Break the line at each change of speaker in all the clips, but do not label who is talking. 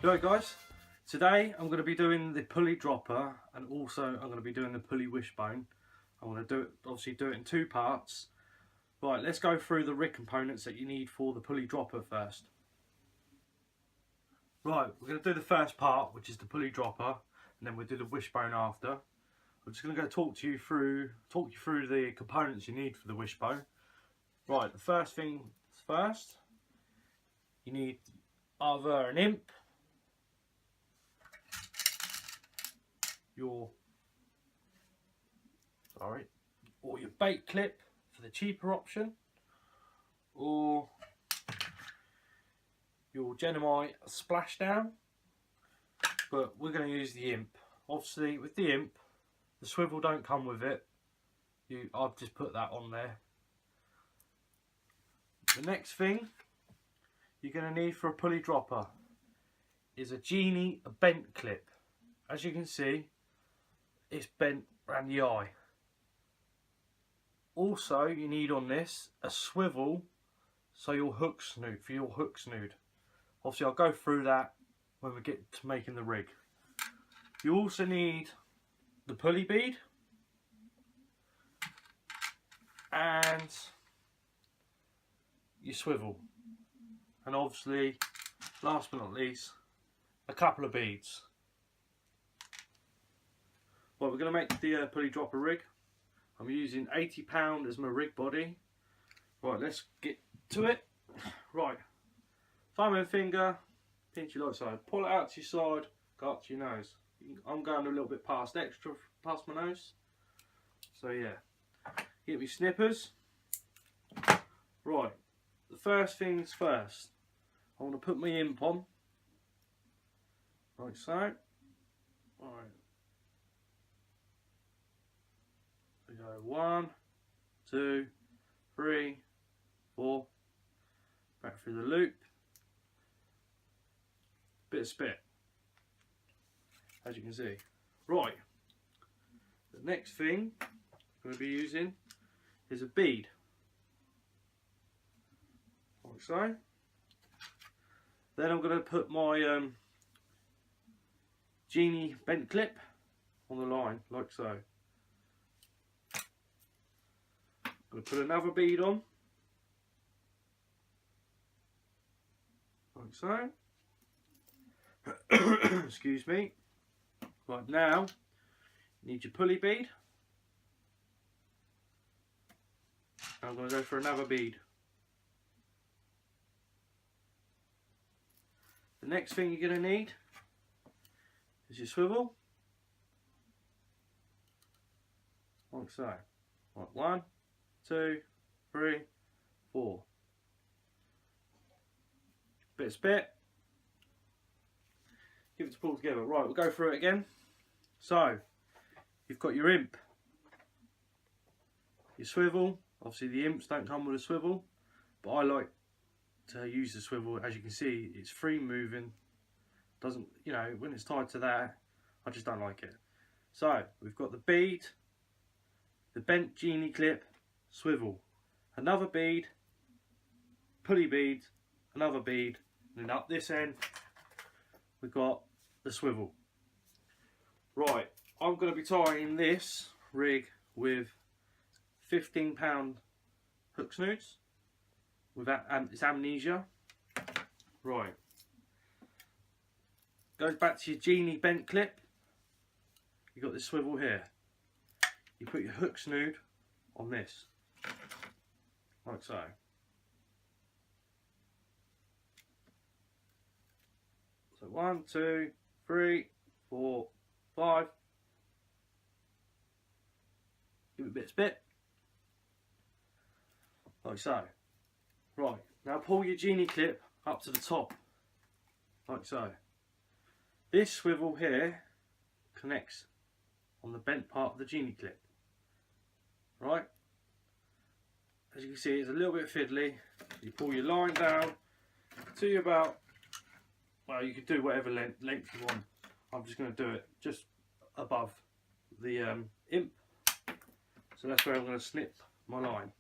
Right guys, today I'm going to be doing the pulley dropper and also I'm going to be doing the pulley wishbone. I'm going to obviously do it in two parts. Right, let's go through the rig components that you need for the pulley dropper first. Right, we're going to do the first part, which is the pulley dropper, and then we'll do the wishbone after. I'm just going to talk you through the components you need for the wishbone. Right, the first thing first, you need either an imp, or your bait clip for the cheaper option, or your Genomite splashdown, but we're going to use the imp. Obviously with the imp, the swivel don't come with it. I've just put that on there. The next thing you're going to need for a pulley dropper is a bent clip. As you can see, it's bent around the eye. Also, you need on this a swivel for your hook snood. Obviously, I'll go through that when we get to making the rig. You also need the pulley bead and your swivel, and obviously, last but not least, a couple of beads. Well, we're going to make the pulley dropper rig. I'm using 80 pound as my rig body. Right, let's get to it. Right, thumb and finger, pinch your right side, pull it out to your side, go up to your nose. I'm going a little bit past my nose. So yeah, get me snippers. Right, the first things first, I want to put my imp on, like so. Right. We go 1, 2, 3, 4, back through the loop, bit of spit, as you can see. Right, the next thing I'm going to be using is a bead, like so. Then I'm going to put my genie bent clip on the line, like so. I'm going to put another bead on, like so. Excuse me. Right, now you need your pulley bead. I'm going to go for another bead. The next thing you're going to need is your swivel, like so. Right, 1, 2, 3, 4. Bit of spit. Give it a pull together. Right, we'll go through it again. So, you've got your imp, your swivel. Obviously the imps don't come with a swivel, but I like to use the swivel. As you can see, it's free moving. Doesn't, you know, when it's tied to that, I just don't like it. So, we've got the bead, the bent genie clip, swivel, another bead, pulley bead, another bead, and then up this end we've got the swivel. Right, I'm going to be tying this rig with 15 pound hook snoods with it's amnesia. Right, goes back to your genie bent clip. You've got this swivel here. You put your hook snood on this, like so. So 1, 2, 3, 4, 5. Give it a bit of spit, like so. Right, now pull your genie clip up to the top, like so. This swivel here connects on the bent part of the genie clip. Right, as you can see, it's a little bit fiddly. You pull your line down to about, well, you could do whatever length you want. I'm just going to do it just above the imp, so that's where I'm going to snip my line,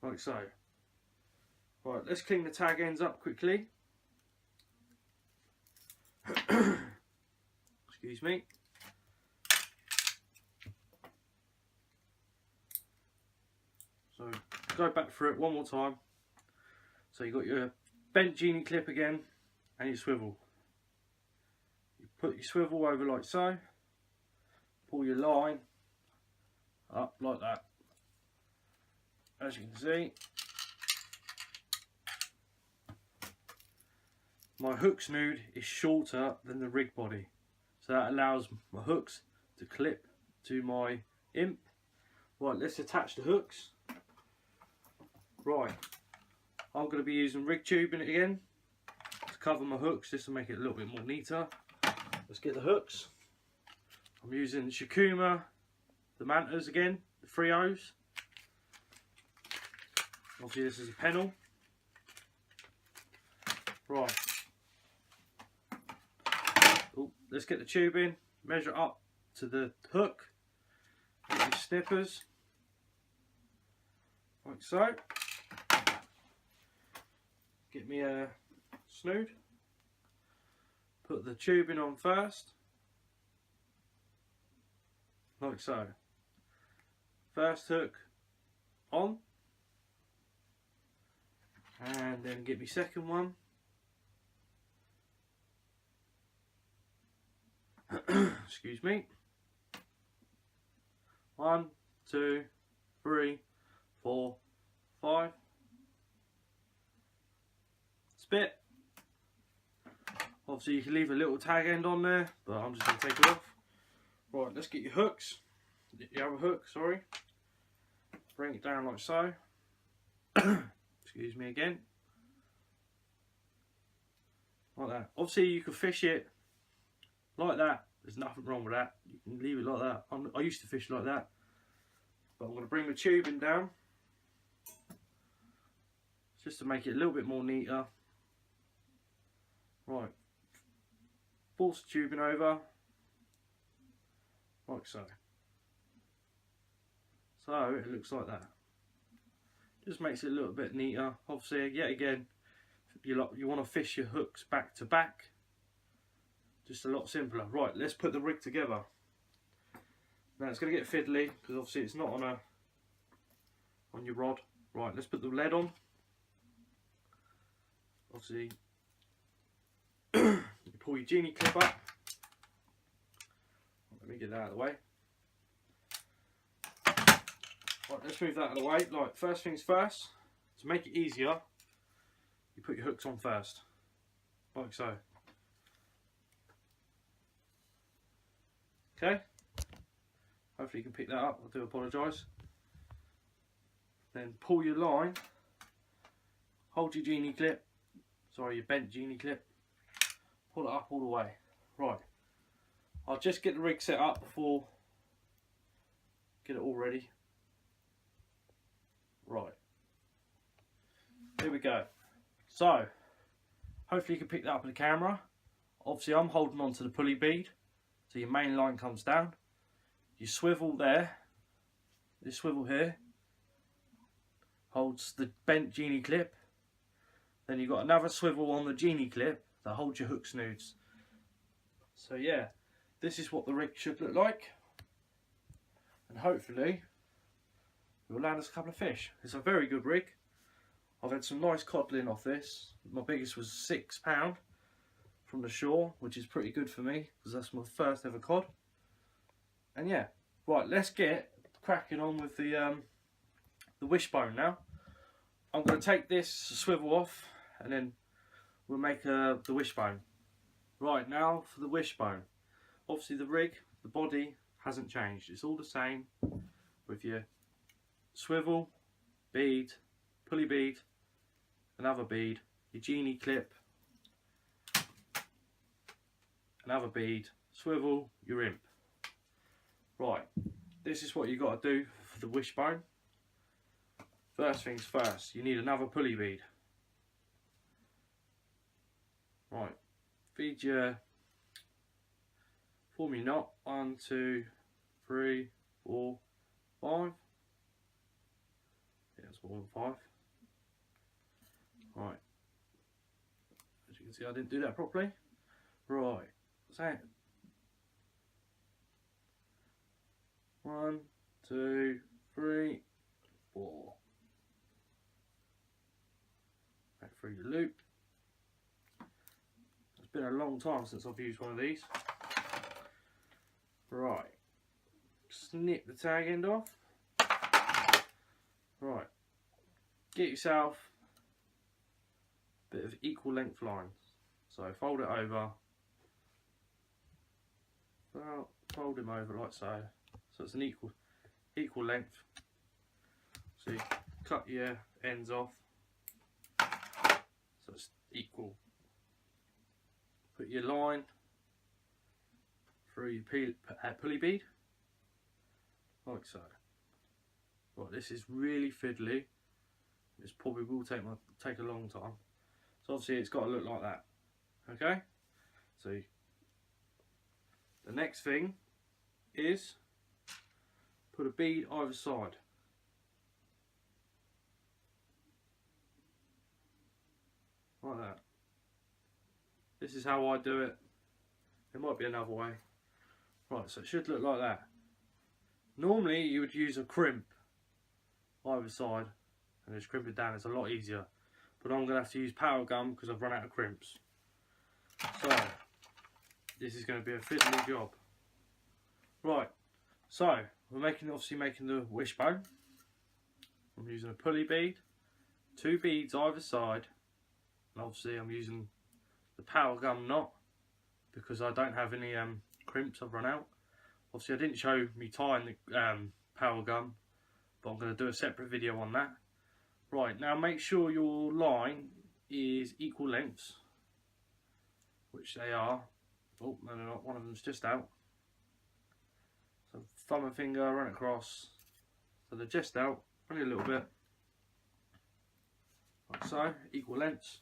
like so. Right, let's clean the tag ends up quickly. Excuse me. So go back through it one more time. So you've got your bent genie clip again and your swivel. You put your swivel over like so, pull your line up like that. As you can see, my hook snood is shorter than the rig body, so that allows my hooks to clip to my imp. Right, let's attach the hooks. Right, I'm going to be using rig tubing again to cover my hooks, just to make it a little bit more neater. Let's get the hooks. I'm using Shikuma, the Mantas again, the 3/0s. Obviously this is a pennel. Right. Ooh, let's get the tube in, measure up to the hook, get your snippers, like so. Get me a snood, put the tubing on first, like so. First hook on, and then get me second one. Excuse me. 1, 2, 3, 4, 5. Spit. Obviously you can leave a little tag end on there, but I'm just going to take it off. Right, let's get your hooks. Your other hook, sorry. Bring it down like so. Excuse me again. Like that. Obviously you can fish it like that. There's nothing wrong with that. You can leave it like that. I used to fish like that. But I'm going to bring the tubing down, just to make it a little bit more neater. Right. Force the tubing over. Like so. So it looks like that. Just makes it a little bit neater. Obviously, yet again, you want to fish your hooks back to back. Just a lot simpler. Right, let's put the rig together. Now it's going to get fiddly because obviously it's not on your rod. Right, let's put the lead on. Obviously, you pull your genie clip up. Let me get that out of the way. Right, let's move that out of the way. Like, first things first, to make it easier, you put your hooks on first, like so. Okay, hopefully you can pick that up. I do apologise. Then pull your line, hold your genie clip, sorry, your bent genie clip, pull it up all the way. Right, I'll just get the rig set up before, get it all ready. Right, here we go. So, hopefully you can pick that up in the camera. Obviously I'm holding on to the pulley bead, so your main line comes down. You swivel there, this swivel here holds the bent genie clip. Then you've got another swivel on the genie clip that holds your hook snoods. So yeah, this is what the rig should look like, and hopefully we'll land us a couple of fish. It's a very good rig. I've had some nice codling off this. My biggest was £6 from the shore, which is pretty good for me because that's my first ever cod. And yeah, right, let's get cracking on with the wishbone now. I'm going to take this swivel off and then we'll make the wishbone. Right, now for the wishbone. Obviously the rig, the body hasn't changed. It's all the same with your swivel, bead, pulley bead, another bead, your genie clip, another bead, swivel, your imp. Right, this is what you got to do for the wishbone. First things first, you need another pulley bead. Right, feed your, form your knot, 1, 2, 3, 4, 5. Yeah, that's more than 5. Right, as you can see I didn't do that properly. Right, so 1, 2, 3, 4. Back through your loop. It's been a long time since I've used one of these. Right, snip the tag end off. Right, get yourself a bit of equal length lines. So fold it over. Well, fold him over like so. So it's an equal length. So you cut your ends off. So it's equal. Put your line through your pulley bead, like so. Right, this is really fiddly. This probably will take a long time. So obviously it's got to look like that. Okay. So the next thing is put a bead either side. Like that. This is how I do it. There might be another way. Right, so it should look like that. Normally you would use a crimp either side and just crimp it down. It's a lot easier. But I'm going to have to use power gum because I've run out of crimps. So this is going to be a fiddly job. Right, so we're obviously making the wishbone. I'm using a pulley bead, 2 beads either side, and obviously I'm using the power gum knot because I don't have any crimps. I've run out. Obviously I didn't show me tying the power gum, but I'm going to do a separate video on that. Right, now make sure your line is equal lengths, which they are. Oh, no they're not, one of them's just out. So thumb and finger, run across. So they're just out, only a little bit. Like so, equal lengths.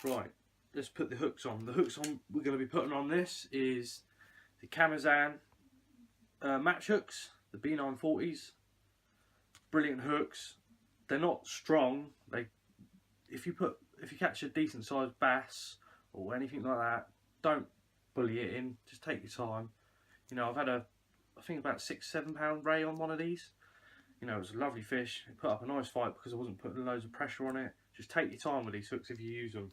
Right, let's put the hooks on. The hooks we're going to be putting on this is the Camazan match hooks, the B940s. Brilliant hooks. They're not strong. If you catch a decent sized bass or anything like that, don't bully it in. Just take your time. You know, I've had I think about £6–7 ray on one of these. You know, it was a lovely fish. It put up a nice fight because I wasn't putting loads of pressure on it. Just take your time with these hooks if you use them.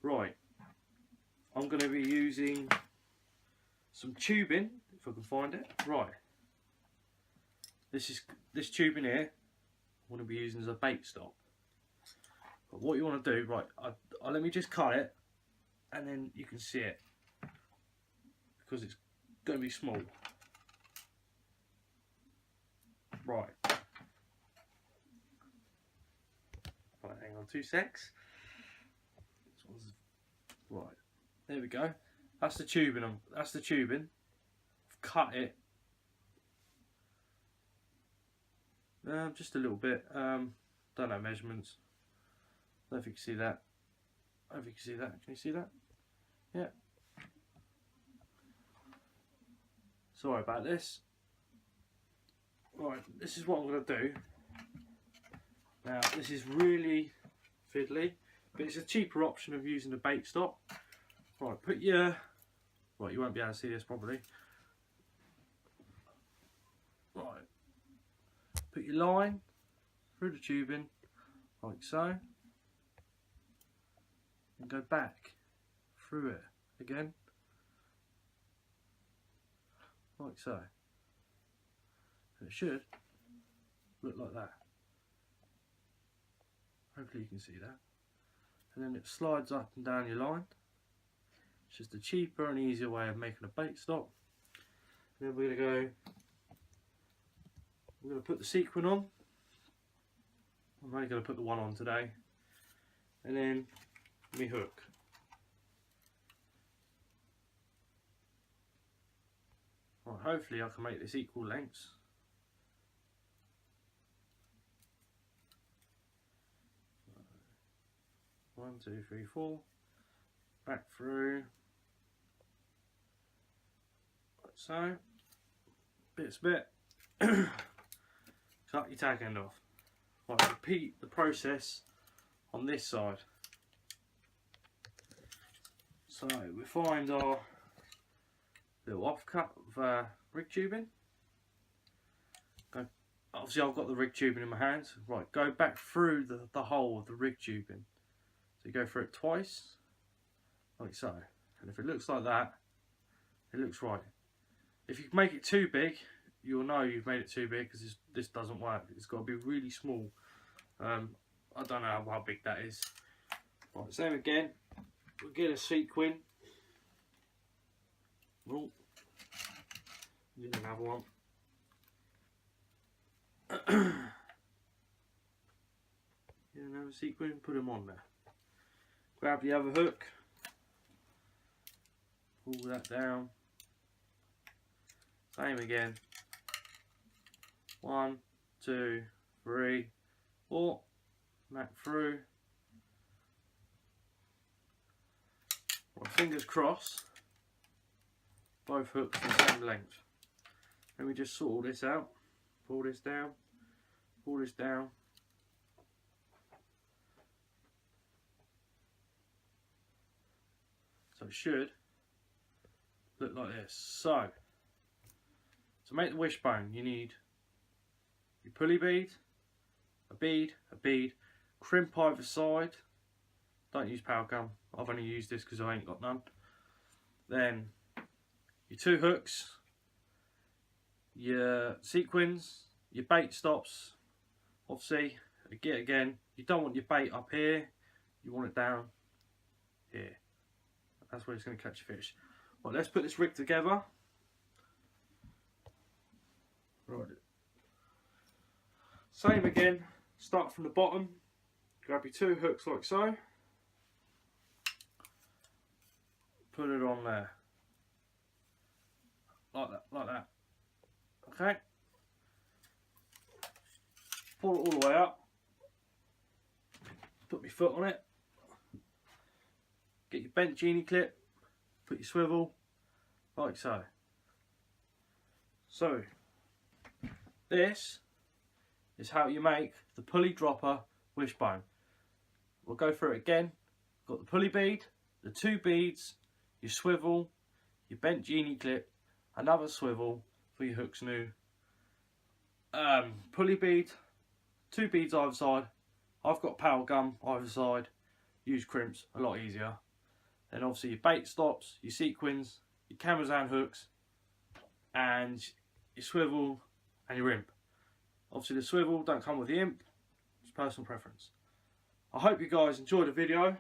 Right, I'm going to be using some tubing if I can find it. Right, this tubing here I'm going to be using as a bait stop. But what you want to do, right, let me just cut it and then you can see it because it's going to be small. Right. Right, hang on 2 secs. Right, there we go. That's the tubing. That's the tubing. I've cut it. Just a little bit. Don't know measurements. I don't know if you can see that. I don't know if you can see that. Can you see that? Yeah. Sorry about this. Right, this is what I'm going to do. Now, this is really fiddly, but it's a cheaper option of using a bait stop. Right, right, you won't be able to see this probably. Right, put your line through the tubing, like so, and go back through it again, like so. And it should look like that. Hopefully you can see that. And then it slides up and down your line. It's just a cheaper and easier way of making a bait stop. And then we're going to put the sequin on. I'm only going to put the one on today. And then my hook. Right, hopefully I can make this equal lengths. One, two, three, four. Back through. Like so. Bit. Cut your tag end off. Right, repeat the process on this side. So we find our little offcut of rig tubing. Obviously I've got the rig tubing in my hands. Right, go back through the hole of the rig tubing. So you go through it twice, like so. And if it looks like that, it looks right. If you make it too big, you'll know you've made it too big because this doesn't work. It's got to be really small. I don't know how big that is. Right, same again. We'll get a sequin. Oh, need another one. Get another sequin, put them on there. Grab the other hook. Pull that down. Same again. 1, 2, 3, 4. Back through. Right, fingers crossed. Both hooks the same length. Let me just sort all this out. Pull this down. Pull this down. So it should look like this. So, to make the wishbone, you need your pulley bead, a bead, crimp either side. Don't use power gum. I've only used this because I ain't got none. Then your 2 hooks, your sequins, your bait stops. Obviously, again, you don't want your bait up here. You want it down here. That's where it's going to catch your fish. Right, let's put this rig together. Right. Same again. Start from the bottom. Grab your 2 hooks like so. Put it on there. Like that. Okay. Pull it all the way up. Put my foot on it. Get your bent genie clip. Put your swivel. Like so. So, this is how you make the pulley dropper wishbone. We'll go through it again. Got the pulley bead, the 2 beads, your swivel, your bent genie clip, another swivel for your hooks new. Pulley bead, 2 beads either side. I've got power gum either side. Use crimps, a lot easier. Then obviously your bait stops, your sequins, your Camazan hooks, and your swivel and your imp. Obviously the swivel don't come with the imp, it's personal preference. I hope you guys enjoyed the video.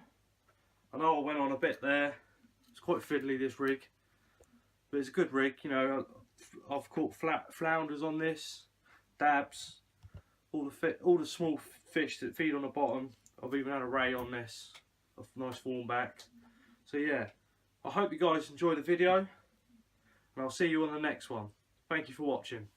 I know I went on a bit there. It's quite fiddly, this rig, but it's a good rig. You know, I've caught flounders on this, dabs, all the small fish that feed on the bottom. I've even had a ray on this, a nice form back. So yeah, I hope you guys enjoy the video, and I'll see you on the next one. Thank you for watching.